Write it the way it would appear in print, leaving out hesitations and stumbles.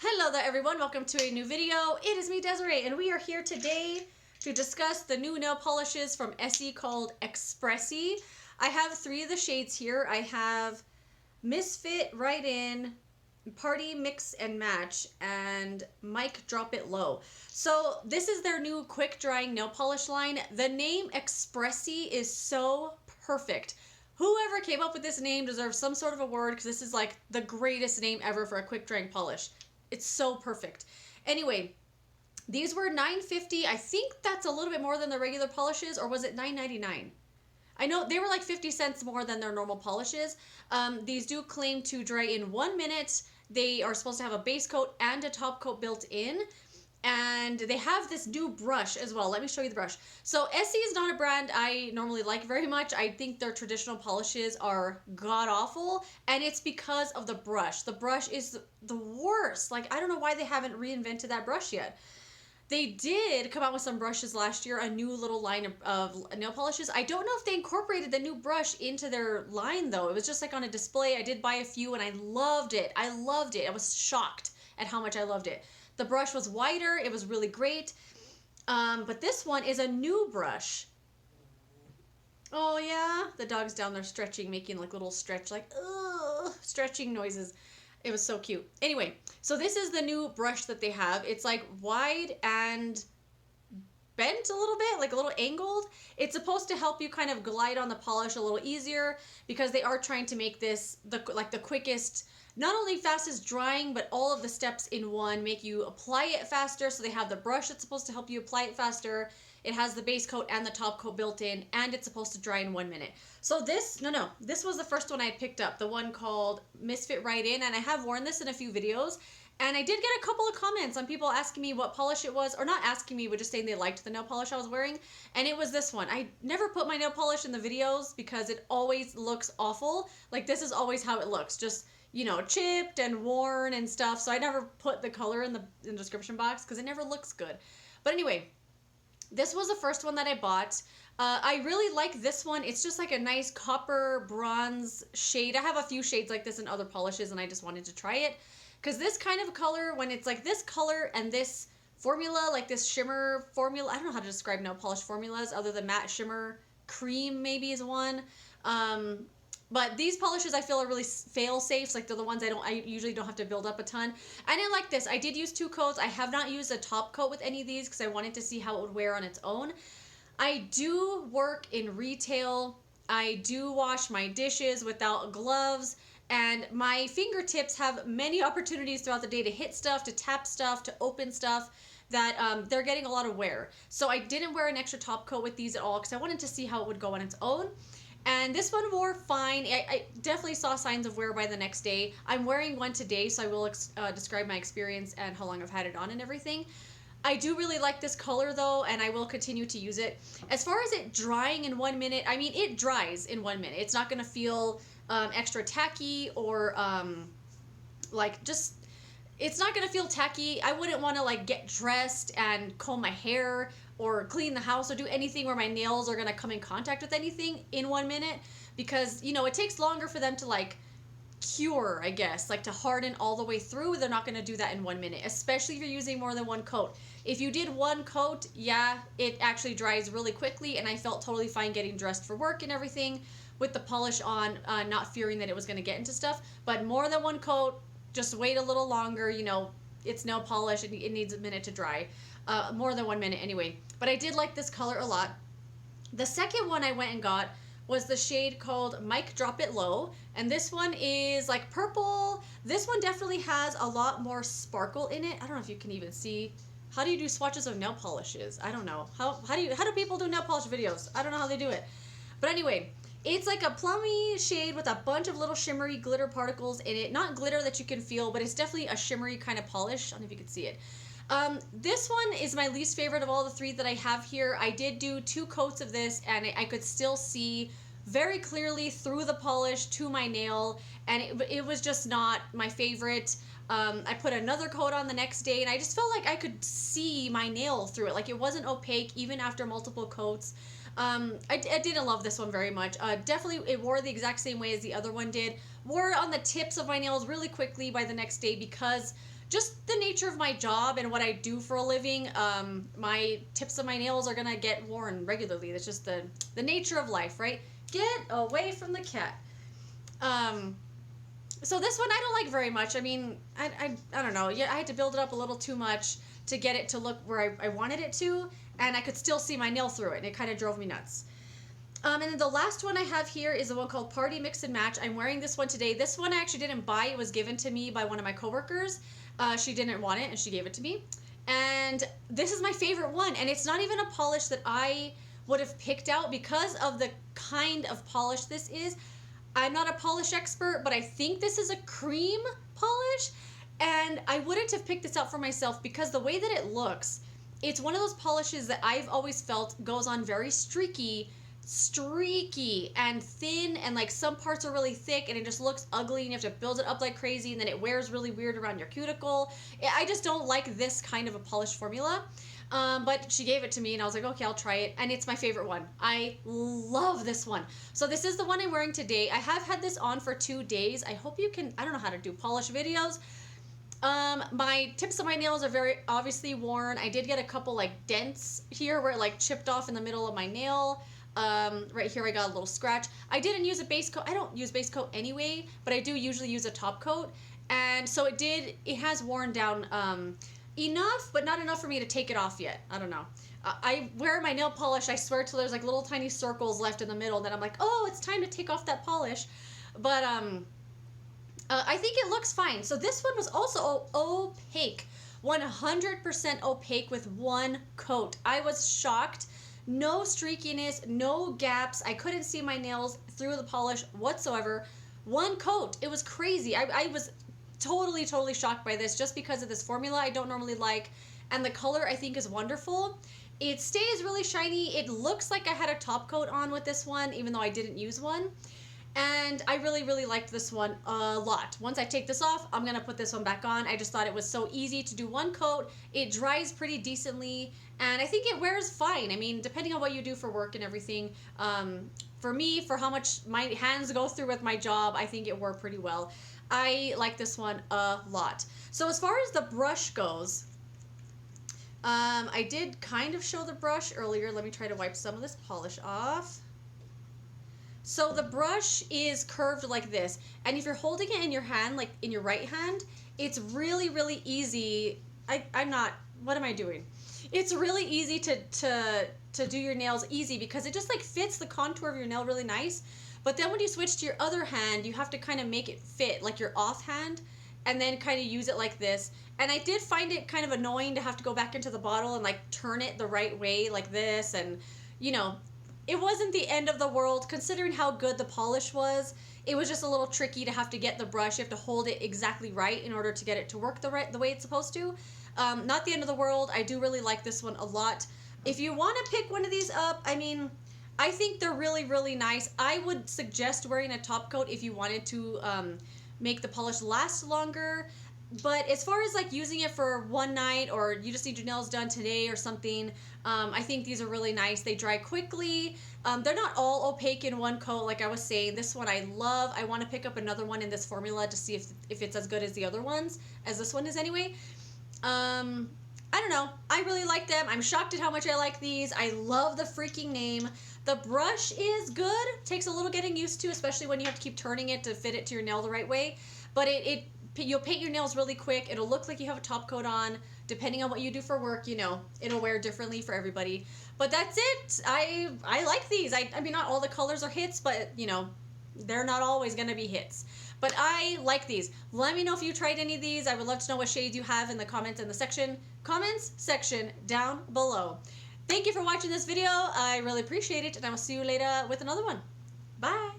Hello there everyone, welcome to a new video. It is me, Desiree, and we are here today to discuss the new nail polishes from Essie called Expressie. I have three of the shades here. I have Misfit Right In, Party Mix and Match, and Mic Drop It Low. So this is their new quick drying nail polish line. The name Expressie is so perfect. Whoever came up with this name deserves some sort of award because this is like the greatest name ever for a quick drying polish. It's so perfect. Anyway, these were $9.50. I think that's a little bit more than the regular polishes, or was it $9.99? I know they were like 50 cents more than their normal polishes. These do claim to dry in 1 minute. They are supposed to have a base coat and a top coat built in. And they have this new brush as well. Let me show you the brush. So Essie is not a brand I normally like very much. I think their traditional polishes are god-awful, and it's because of the brush. The brush is the worst. Like, I don't know why they haven't reinvented that brush yet. They did come out with some brushes last year, a new little line of nail polishes. I don't know if they incorporated the new brush into their line, though. It was just like on a display. I did buy a few, and I loved it. I loved it. I was shocked at how much I loved it. The brush was wider. It was really great. But this one is a new brush. Oh, yeah. The dog's down there stretching, making like little stretch, like, ugh, stretching noises. It was so cute. Anyway, so this is the new brush that they have. It's like wide and bent a little bit, like a little angled. It's supposed to help you kind of glide on the polish a little easier because they are trying to make this the quickest, not only fastest drying, but all of the steps in one, make you apply it faster. So they have the brush that's supposed to help you apply it faster. It has the base coat and the top coat built in, and it's supposed to dry in 1 minute. So this was the first one I picked up, the one called Misfit Right In, and I have worn this in a few videos. And I did get a couple of comments on people asking me what polish it was, or not asking me, but just saying they liked the nail polish I was wearing. And it was this one. I never put my nail polish in the videos because it always looks awful. Like, this is always how it looks. Just, you know, chipped and worn and stuff. So I never put the color in the description box because it never looks good. But anyway, this was the first one that I bought. I really like this one. It's just like a nice copper bronze shade. I have a few shades like this in other polishes, and I just wanted to try it. Because this kind of color, when it's like this color and this formula, like this shimmer formula, I don't know how to describe nail polish formulas other than matte shimmer cream maybe is one. But these polishes I feel are really fail-safe. Like, they're the ones I usually don't have to build up a ton. And I like this. I did use 2 coats. I have not used a top coat with any of these because I wanted to see how it would wear on its own. I do work in retail. I do wash my dishes without gloves. And my fingertips have many opportunities throughout the day to hit stuff, to tap stuff, to open stuff that they're getting a lot of wear. So I didn't wear an extra top coat with these at all because I wanted to see how it would go on its own. And this one wore fine. I definitely saw signs of wear by the next day. I'm wearing one today, so I will describe my experience and how long I've had it on and everything. I do really like this color though, and I will continue to use it. As far as it drying in 1 minute, I mean, it dries in 1 minute. It's not going to feel extra tacky or like just, it's not going to feel tacky. I wouldn't want to like get dressed and comb my hair or clean the house or do anything where my nails are going to come in contact with anything in 1 minute because, you know, it takes longer for them to like cure, I guess, like to harden all the way through. They're not going to do that in 1 minute, especially if you're using more than 1 coat. If you did 1 coat, yeah, it actually dries really quickly, and I felt totally fine getting dressed for work and everything with the polish on, not fearing that it was going to get into stuff. But more than 1 coat, just wait a little longer. You know, it's nail polish, and it needs a minute to dry. More than 1 minute anyway. But I did like this color a lot. The second one I went and got was the shade called Mic Drop It Low, and this one is like purple. This one definitely has a lot more sparkle in it. I don't know if you can even see. How do you do swatches of nail polishes? I don't know. How do people do nail polish videos? I don't know how they do it. But anyway, it's like a plummy shade with a bunch of little shimmery glitter particles in it. Not glitter that you can feel, but it's definitely a shimmery kind of polish. I don't know if you can see it. This one is my least favorite of all the 3 that I have here. I did do 2 coats of this, and I could still see very clearly through the polish to my nail, and it was just not my favorite. I put another coat on the next day, and I just felt like I could see my nail through it. Like, it wasn't opaque even after multiple coats. I didn't love this one very much. Definitely, it wore the exact same way as the other one did. Wore on the tips of my nails really quickly by the next day because just the nature of my job and what I do for a living, my tips of my nails are gonna get worn regularly. That's just the nature of life, right? Get away from the cat. So this one I don't like very much. I mean, I don't know. Yeah, I had to build it up a little too much to get it to look where I wanted it to, and I could still see my nail through it, and it kind of drove me nuts. And then the last one I have here is the one called Party Mix and Match. I'm wearing this one today. This one I actually didn't buy. It was given to me by one of my coworkers. She didn't want it, and she gave it to me. And this is my favorite one, and it's not even a polish that I would have picked out because of the kind of polish this is. I'm not a polish expert, but I think this is a cream polish, and I wouldn't have picked this out for myself because the way that it looks, it's one of those polishes that I've always felt goes on very streaky and thin, and like some parts are really thick and it just looks ugly and you have to build it up like crazy, and then it wears really weird around your cuticle. I just don't like this kind of a polish formula. But she gave it to me and I was like, okay, I'll try it. And it's my favorite one. I love this one. So this is the one I'm wearing today. I have had this on for 2 days. I hope you can, I don't know how to do polish videos. My tips of my nails are very obviously worn. I did get a couple like dents here where it like chipped off in the middle of my nail. Right here I got a little scratch. I didn't use a base coat. I don't use base coat anyway, but I do usually use a top coat. And so it has worn down, enough, but not enough for me to take it off yet. I don't know. I wear my nail polish, I swear, till there's like little tiny circles left in the middle. Then I'm like, oh, it's time to take off that polish. But I think it looks fine. So this one was also opaque. 100% opaque with one coat. I was shocked. No streakiness, no gaps. I couldn't see my nails through the polish whatsoever. One coat. It was crazy. I was totally shocked by this just because of this formula I don't normally like, and the color I think is wonderful. It stays really shiny. It looks like I had a top coat on with this one even though I didn't use one, and I really liked this one a lot. Once I take this off, I'm gonna put this one back on. I just thought it was so easy to do one coat. It dries pretty decently, and I think it wears fine. I mean, depending on what you do for work and everything, for me, for how much my hands go through with my job, I think it wore pretty well. I like this one a lot. So as far as the brush goes, I did kind of show the brush earlier. Let me try to wipe some of this polish off. So the brush is curved like this, and if you're holding it in your hand, like in your right hand, it's really easy. I'm not, what am I doing? It's really easy to do your nails easy because it just like fits the contour of your nail really nice. But then when you switch to your other hand, you have to kind of make it fit like your offhand and then kind of use it like this. And I did find it kind of annoying to have to go back into the bottle and like turn it the right way like this. And, you know, it wasn't the end of the world considering how good the polish was. It was just a little tricky to have to get the brush. You have to hold it exactly right in order to get it to work the way it's supposed to. Not the end of the world. I do really like this one a lot. If you want to pick one of these up, I mean, I think they're really nice. I would suggest wearing a top coat if you wanted to make the polish last longer. But as far as like using it for one night or you just need your nails done today or something, I think these are really nice. They dry quickly. They're not all opaque in one coat like I was saying. This one I love. I want to pick up another one in this formula to see if it's as good as the other ones, as this one is anyway. I don't know. I really like them. I'm shocked at how much I like these. I love the freaking name. The brush is good. Takes a little getting used to, especially when you have to keep turning it to fit it to your nail the right way. But you'll paint your nails really quick. It'll look like you have a top coat on. Depending on what you do for work, you know, it'll wear differently for everybody. But that's it. I like these. I mean, not all the colors are hits, but, you know, they're not always going to be hits. But I like these. Let me know if you tried any of these. I would love to know what shades you have in the comments section down below. Thank you for watching this video. I really appreciate it, and I will see you later with another one. Bye.